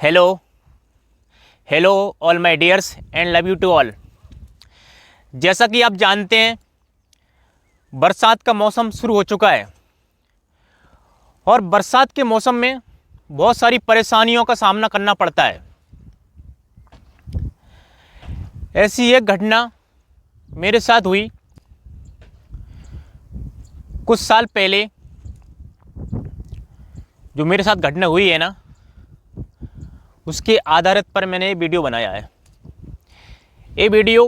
Hello hello all my dears and love you to all. जैसा कि आप जानते हैं, बरसात का मौसम शुरू हो चुका है और बरसात के मौसम में बहुत सारी परेशानियों का सामना करना पड़ता है। ऐसी एक घटना मेरे साथ हुई कुछ साल पहले। जो मेरे साथ घटना हुई है ना, उसके आधारित पर मैंने ये वीडियो बनाया है। ये वीडियो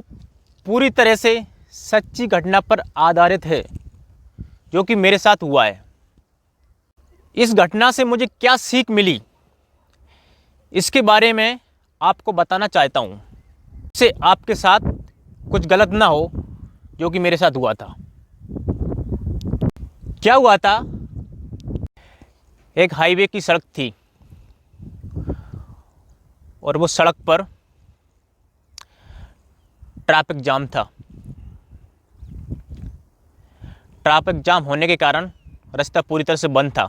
पूरी तरह से सच्ची घटना पर आधारित है जो कि मेरे साथ हुआ है। इस घटना से मुझे क्या सीख मिली, इसके बारे में आपको बताना चाहता हूँ, इससे आपके साथ कुछ गलत ना हो जो कि मेरे साथ हुआ था। क्या हुआ था, एक हाईवे की सड़क थी और वो सड़क पर ट्रैफिक जाम था। ट्रैफिक जाम होने के कारण रास्ता पूरी तरह से बंद था।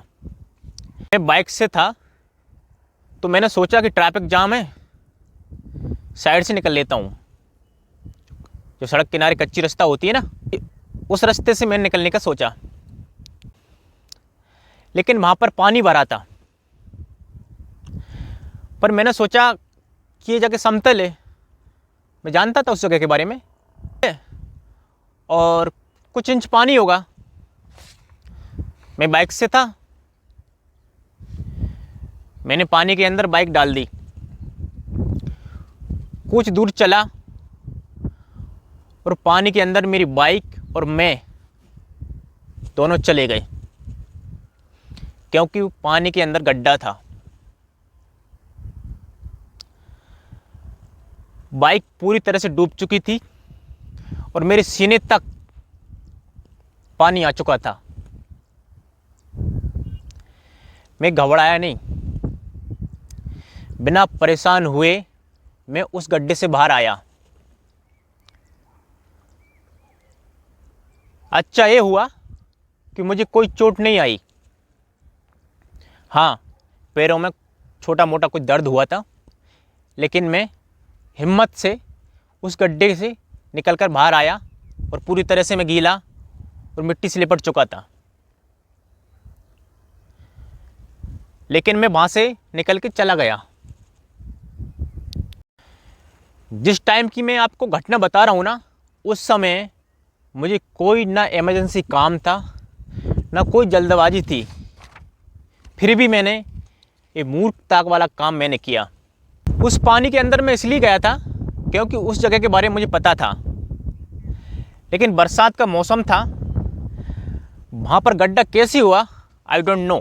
मैं बाइक से था तो मैंने सोचा कि ट्रैफिक जाम है, साइड से निकल लेता हूँ। जो सड़क किनारे कच्ची रास्ता होती है ना, उस रास्ते से मैंने निकलने का सोचा, लेकिन वहाँ पर पानी भरा था। पर मैंने सोचा कि ये जगह समतल है, मैं जानता था उस जगह के बारे में, और कुछ इंच पानी होगा। मैं बाइक से था, मैंने पानी के अंदर बाइक डाल दी। कुछ दूर चला और पानी के अंदर मेरी बाइक और मैं दोनों चले गए, क्योंकि पानी के अंदर गड्ढा था। बाइक पूरी तरह से डूब चुकी थी और मेरे सीने तक पानी आ चुका था। मैं घबराया नहीं, बिना परेशान हुए मैं उस गड्ढे से बाहर आया। अच्छा ये हुआ कि मुझे कोई चोट नहीं आई। हाँ, पैरों में छोटा मोटा कुछ दर्द हुआ था, लेकिन मैं हिम्मत से उस गड्ढे से निकलकर बाहर आया और पूरी तरह से मैं गीला और मिट्टी से लिपट चुका था। लेकिन मैं वहाँ से निकल के चला गया। जिस टाइम की मैं आपको घटना बता रहा हूँ ना, उस समय मुझे कोई ना इमरजेंसी काम था, ना कोई जल्दबाजी थी। फिर भी मैंने ये मूर्खता वाला काम मैंने किया। उस पानी के अंदर मैं इसलिए गया था क्योंकि उस जगह के बारे में मुझे पता था, लेकिन बरसात का मौसम था। वहाँ पर गड्ढा कैसे हुआ आई डोंट नो,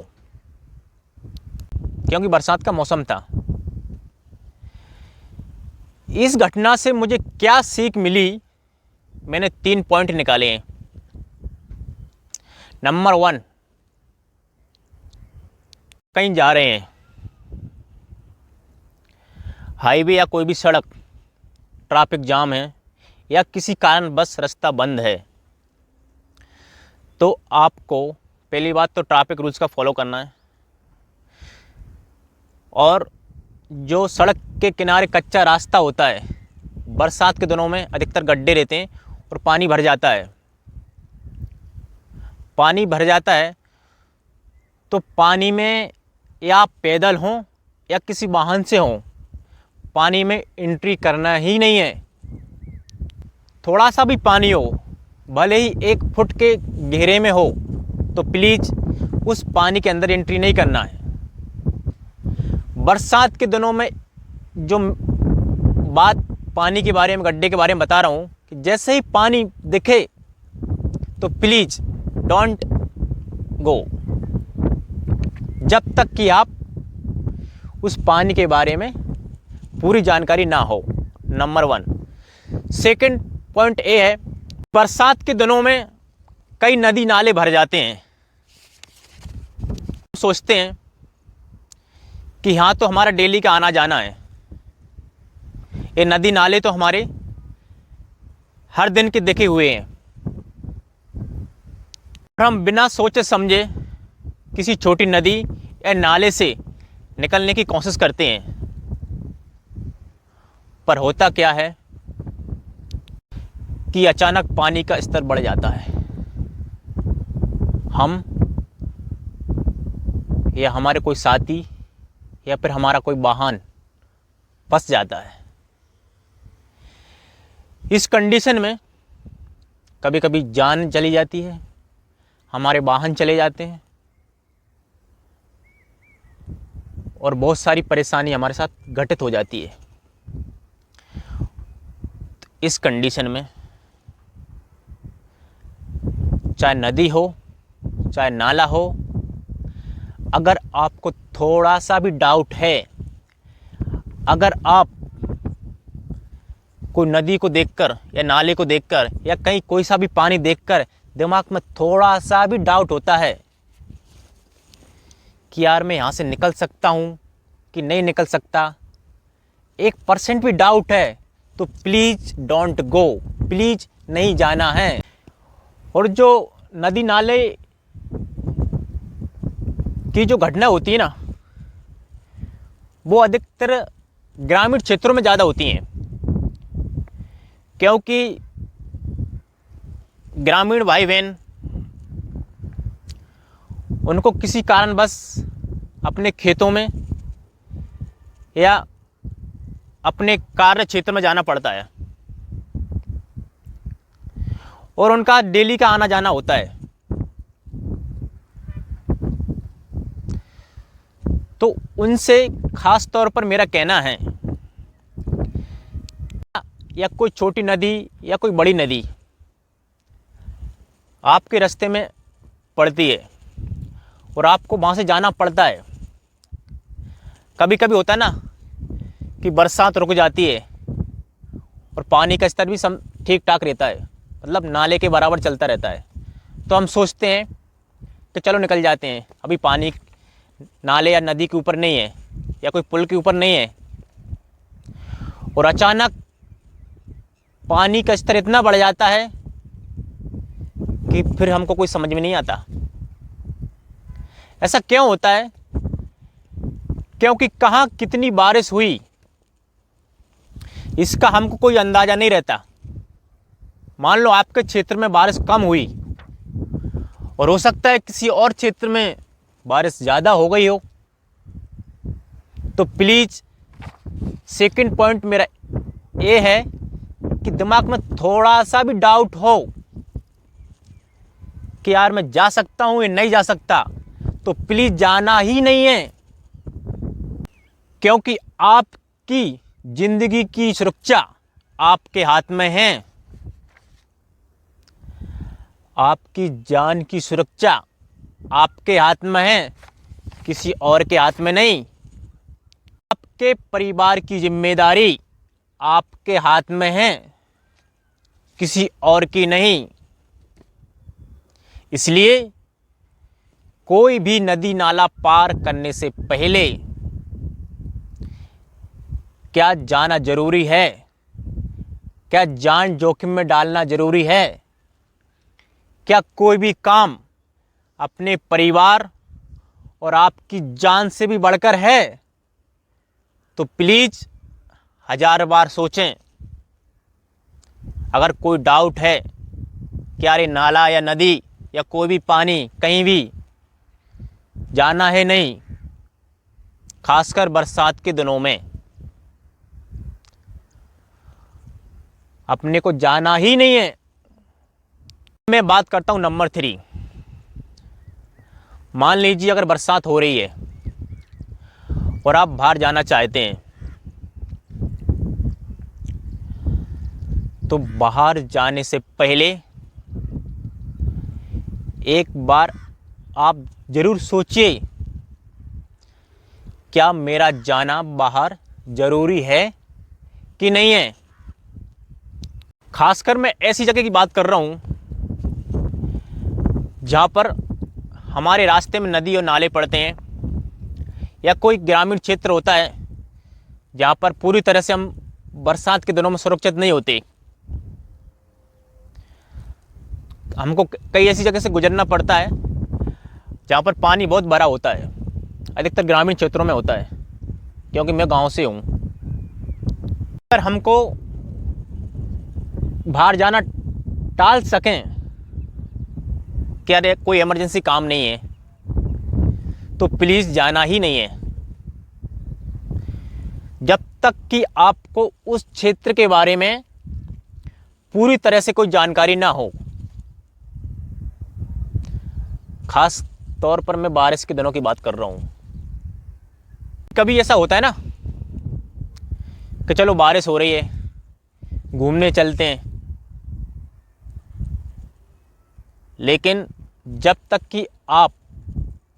क्योंकि बरसात का मौसम था। इस घटना से मुझे क्या सीख मिली, मैंने 3 पॉइंट निकाले हैं। नंबर 1, कहीं जा रहे हैं, हाईवे या कोई भी सड़क, ट्रैफिक जाम है या किसी कारण बस रास्ता बंद है, तो आपको पहली बात तो ट्रैफिक रूल्स का फॉलो करना है। और जो सड़क के किनारे कच्चा रास्ता होता है, बरसात के दिनों में अधिकतर गड्ढे रहते हैं और पानी भर जाता है। पानी भर जाता है तो पानी में या पैदल हों या किसी वाहन से हों, पानी में एंट्री करना ही नहीं है। थोड़ा सा भी पानी हो, भले ही 1 फुट के गहरे में हो, तो प्लीज़ उस पानी के अंदर एंट्री नहीं करना है। बरसात के दिनों में जो बात पानी के बारे में, गड्ढे के बारे में बता रहा हूँ, कि जैसे ही पानी दिखे तो प्लीज़ डोंट गो, जब तक कि आप उस पानी के बारे में पूरी जानकारी ना हो। नंबर 1। सेकंड पॉइंट ये है, बरसात के दिनों में कई नदी नाले भर जाते हैं। सोचते हैं कि हाँ तो हमारा डेली का आना जाना है, ये नदी नाले तो हमारे हर दिन के देखे हुए हैं। हम बिना सोचे समझे किसी छोटी नदी या नाले से निकलने की कोशिश करते हैं, पर होता क्या है कि अचानक पानी का स्तर बढ़ जाता है। हम या हमारे कोई साथी या फिर हमारा कोई वाहन फंस जाता है। इस कंडीशन में कभी कभी जान चली जाती है, हमारे वाहन चले जाते हैं और बहुत सारी परेशानी हमारे साथ घटित हो जाती है। तो इस कंडीशन में चाहे नदी हो चाहे नाला हो, अगर आपको थोड़ा सा भी डाउट है, अगर आप कोई नदी को देखकर या नाले को देखकर या कहीं कोई सा भी पानी देखकर दिमाग में थोड़ा सा भी डाउट होता है कि यार मैं यहाँ से निकल सकता हूँ कि नहीं निकल सकता, 1% भी डाउट है, तो प्लीज़ डोंट गो, प्लीज़ नहीं जाना है। और जो नदी नाले की जो घटना होती है ना, वो अधिकतर ग्रामीण क्षेत्रों में ज़्यादा होती हैं, क्योंकि ग्रामीण भाई बहन उनको किसी कारणवश अपने खेतों में या अपने कार्य क्षेत्र में जाना पड़ता है और उनका डेली का आना जाना होता है। तो उनसे खास तौर पर मेरा कहना है, या कोई छोटी नदी या कोई बड़ी नदी आपके रास्ते में पड़ती है और आपको वहाँ से जाना पड़ता है। कभी कभी होता है ना कि बरसात रुक जाती है और पानी का स्तर भी सम ठीक ठाक रहता है, मतलब नाले के बराबर चलता रहता है, तो हम सोचते हैं कि चलो निकल जाते हैं, अभी पानी नाले या नदी के ऊपर नहीं है या कोई पुल के ऊपर नहीं है। और अचानक पानी का स्तर इतना बढ़ जाता है कि फिर हमको कोई समझ में नहीं आता। ऐसा क्यों होता है? क्योंकि कहाँ कितनी बारिश हुई इसका हमको कोई अंदाज़ा नहीं रहता। मान लो आपके क्षेत्र में बारिश कम हुई और हो सकता है किसी और क्षेत्र में बारिश ज़्यादा हो गई हो, तो प्लीज़ सेकंड पॉइंट मेरा ये है कि दिमाग में थोड़ा सा भी डाउट हो कि यार मैं जा सकता हूँ या नहीं जा सकता, तो प्लीज़ जाना ही नहीं है, क्योंकि आपकी जिंदगी की सुरक्षा आपके हाथ में है। आपकी जान की सुरक्षा आपके हाथ में है, किसी और के हाथ में नहीं। आपके परिवार की जिम्मेदारी आपके हाथ में है, किसी और की नहीं। इसलिए कोई भी नदी नाला पार करने से पहले क्या जाना जरूरी है? क्या जान जोखिम में डालना जरूरी है? क्या कोई भी काम अपने परिवार और आपकी जान से भी बढ़कर है? तो प्लीज़ 1000 बार सोचें। अगर कोई डाउट है कि यार ये नाला या नदी या कोई भी पानी कहीं भी जाना है नहीं, खासकर बरसात के दिनों में अपने को जाना ही नहीं है। मैं बात करता हूँ नंबर 3। मान लीजिए अगर बरसात हो रही है और आप बाहर जाना चाहते हैं, तो बाहर जाने से पहले एक बार आप ज़रूर सोचिए, क्या मेरा जाना बाहर ज़रूरी है कि नहीं है। खासकर मैं ऐसी जगह की बात कर रहा हूँ जहाँ पर हमारे रास्ते में नदी और नाले पड़ते हैं, या कोई ग्रामीण क्षेत्र होता है जहाँ पर पूरी तरह से हम बरसात के दिनों में सुरक्षित नहीं होते। हमको कई ऐसी जगह से गुजरना पड़ता है जहाँ पर पानी बहुत भरा होता है, अधिकतर ग्रामीण क्षेत्रों में होता है, क्योंकि मैं गांव से हूँ। अगर हमको बाहर जाना टाल सकें कि अरे कोई इमरजेंसी काम नहीं है, तो प्लीज़ जाना ही नहीं है जब तक कि आपको उस क्षेत्र के बारे में पूरी तरह से कोई जानकारी ना हो। खास तौर पर मैं बारिश के दिनों की बात कर रहा हूँ। कभी ऐसा होता है ना कि चलो बारिश हो रही है, घूमने चलते हैं, लेकिन जब तक कि आप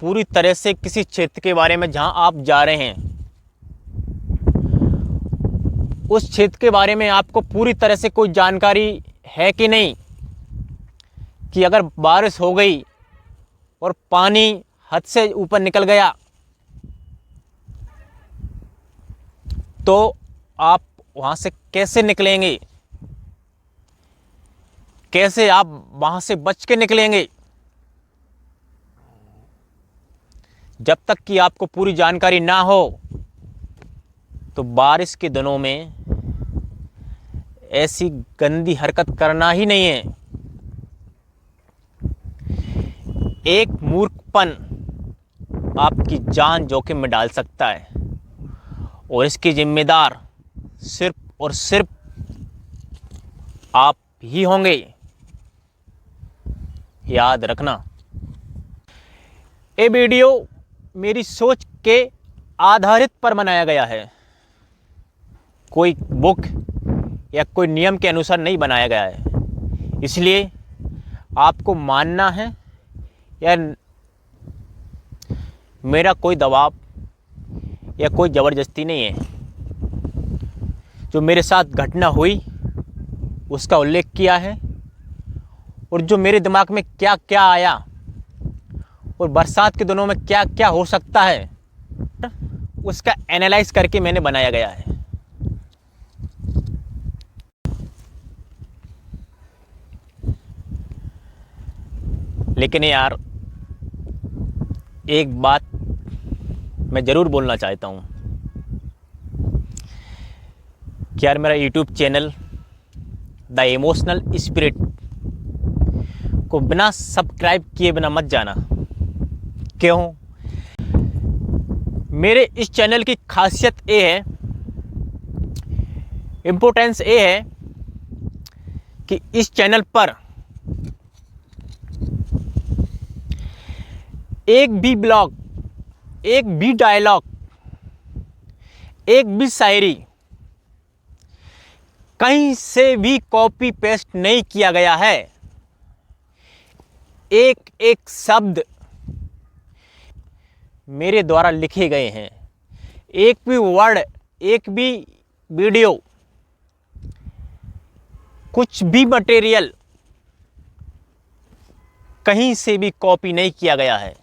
पूरी तरह से किसी क्षेत्र के बारे में, जहां आप जा रहे हैं, उस क्षेत्र के बारे में आपको पूरी तरह से कोई जानकारी है कि नहीं, कि अगर बारिश हो गई और पानी हद से ऊपर निकल गया तो आप वहाँ से कैसे निकलेंगे, कैसे आप वहाँ से बच के निकलेंगे। जब तक कि आपको पूरी जानकारी ना हो तो बारिश के दिनों में ऐसी गंदी हरकत करना ही नहीं है। एक मूर्खपन आपकी जान जोखिम में डाल सकता है और इसकी जिम्मेदार सिर्फ और सिर्फ आप ही होंगे, याद रखना। ये वीडियो मेरी सोच के आधारित पर बनाया गया है, कोई बुक या कोई नियम के अनुसार नहीं बनाया गया है। इसलिए आपको मानना है या मेरा कोई दबाव या कोई ज़बरदस्ती नहीं है। जो मेरे साथ घटना हुई उसका उल्लेख किया है और जो मेरे दिमाग में क्या क्या आया और बरसात के दिनों में क्या क्या हो सकता है उसका एनालाइज करके मैंने बनाया गया है। लेकिन यार एक बात मैं ज़रूर बोलना चाहता हूँ कि यार मेरा YouTube channel the emotional spirit को बिना सब्सक्राइब किए बिना मत जाना। क्यों? मेरे इस चैनल की खासियत ये है, इम्पोर्टेंस ये है कि इस चैनल पर एक भी ब्लॉग, एक भी डायलॉग, एक भी शायरी कहीं से भी कॉपी पेस्ट नहीं किया गया है। एक एक शब्द मेरे द्वारा लिखे गए हैं। एक भी वर्ड, एक भी वीडियो, कुछ भी मटेरियल कहीं से भी कॉपी नहीं किया गया है।